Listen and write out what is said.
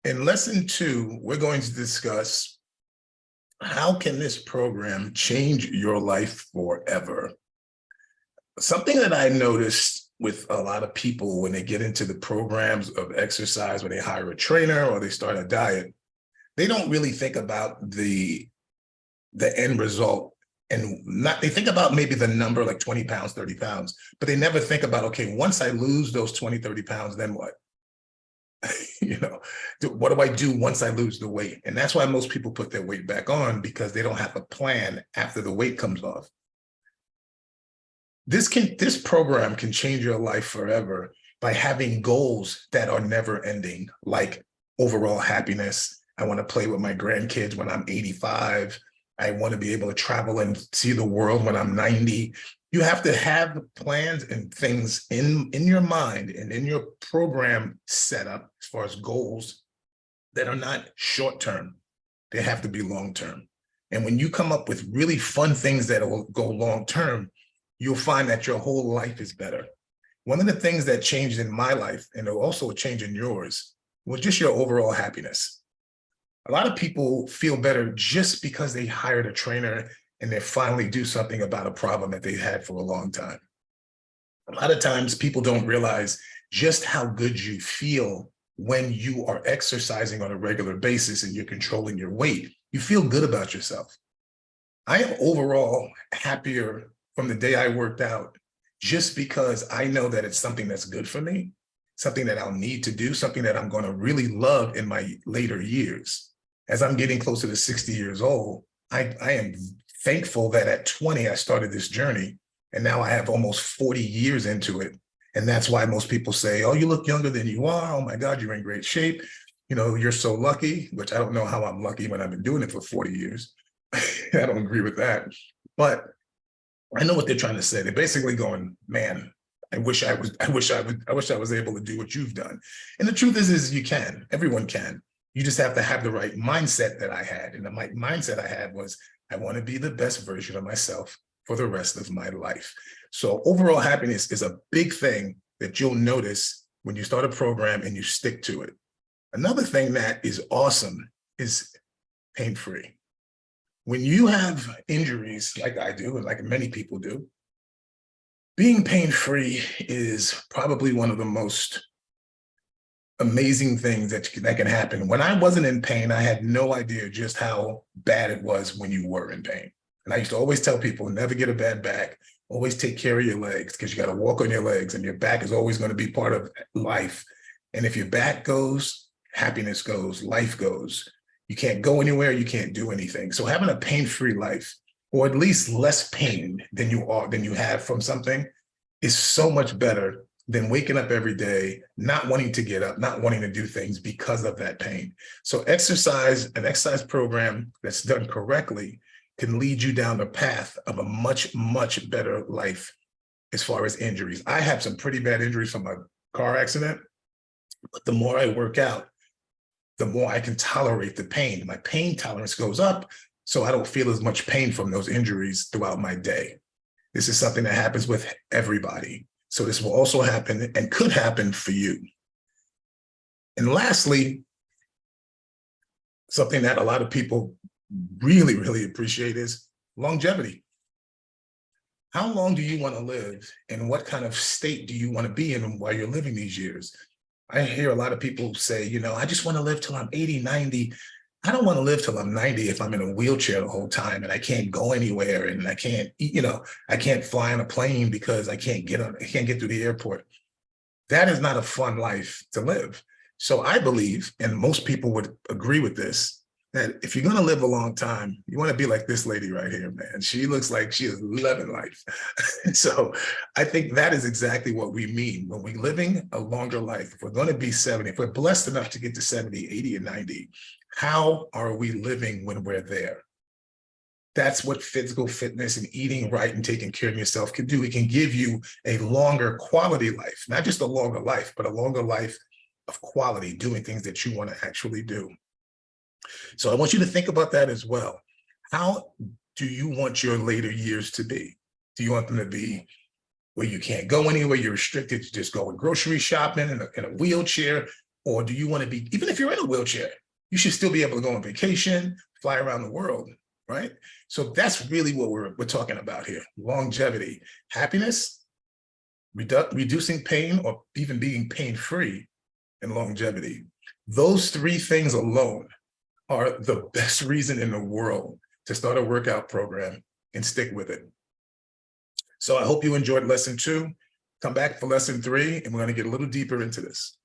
In lesson 2, we're going to discuss how can this program change your life forever? Something that I noticed with a lot of people when they get into the programs of exercise, when they hire a trainer or they start a diet, they don't really think about the end result. And they think about maybe the number like 20 pounds, 30 pounds, but they never think about, okay, once I lose those 20, 30 pounds, then what? What do I do once I lose the weight? And that's why most people put their weight back on, because they don't have a plan after the weight comes off. This program can change your life forever by having goals that are never ending, like overall happiness. I want to play with my grandkids when I'm 85. I want to be able to travel and see the world when I'm 90. You have to have plans and things in your mind and in your program set up as far as goals that are not short-term. They have to be long-term. And when you come up with really fun things that will go long-term, you'll find that your whole life is better. One of the things that changed in my life, and it'll also change in yours, was just your overall happiness. A lot of people feel better just because they hired a trainer and they finally do something about a problem that they had for a long time. A lot of times people don't realize just how good you feel when you are exercising on a regular basis and you're controlling your weight. You feel good about yourself. I am overall happier from the day I worked out, just because I know that it's something that's good for me, something that I'll need to do, something that I'm going to really love in my later years. As I'm getting closer to 60 years old, I am thankful that at 20, I started this journey, and now I have almost 40 years into it. And that's why most people say, oh, you look younger than you are. Oh my God, you're in great shape. You're so lucky, which I don't know how I'm lucky when I've been doing it for 40 years. I don't agree with that. But I know what they're trying to say. They're basically going, man, I wish I was able to do what you've done. And the truth is you can. Everyone can. You just have to have the right mindset that I had. And the mindset I had was, I want to be the best version of myself for the rest of my life. So overall happiness is a big thing that you'll notice when you start a program and you stick to it. Another thing that is awesome is pain-free. When you have injuries like I do, and like many people do, being pain-free is probably one of the most amazing things that can happen. When I wasn't in pain, I had no idea just how bad it was when you were in pain. And I used to always tell people, never get a bad back, always take care of your legs, because you got to walk on your legs, and your back is always going to be part of life. And if your back goes, happiness goes, life goes. You can't go anywhere, you can't do anything. So having a pain-free life, or at least less pain than you have from something, is so much better than waking up every day, not wanting to get up, not wanting to do things because of that pain. So an exercise program that's done correctly can lead you down the path of a much, much better life as far as injuries. I have some pretty bad injuries from a car accident, but the more I work out, the more I can tolerate the pain. My pain tolerance goes up, so I don't feel as much pain from those injuries throughout my day. This is something that happens with everybody. So this will also happen and could happen for you. And lastly, something that a lot of people really, really appreciate is longevity. How long do you want to live, and what kind of state do you want to be in while you're living these years? I hear a lot of people say, I just want to live till I'm 80, 90. I don't want to live till I'm 90 if I'm in a wheelchair the whole time and I can't go anywhere, and I can't, I can't fly on a plane because I can't get through the airport. That is not a fun life to live. So I believe, and most people would agree with this, that if you're going to live a long time, you want to be like this lady right here, man. She looks like she is loving life. So I think that is exactly what we mean when we're living a longer life. If we're going to be 70, if we're blessed enough to get to 70, 80, and 90, how are we living when we're there? That's what physical fitness and eating right and taking care of yourself can do. It can give you a longer quality life, not just a longer life, but a longer life of quality, doing things that you want to actually do. So I want you to think about that as well. How do you want your later years to be? Do you want them to be where you can't go anywhere, you're restricted to just going grocery shopping in a wheelchair? Or do you want to be, even if you're in a wheelchair, you should still be able to go on vacation, fly around the world, right? So that's really what we're talking about here. Longevity, happiness, reducing pain, or even being pain-free, and longevity. Those three things alone are the best reason in the world to start a workout program and stick with it. So I hope you enjoyed lesson 2. Come back for lesson 3, and we're going to get a little deeper into this.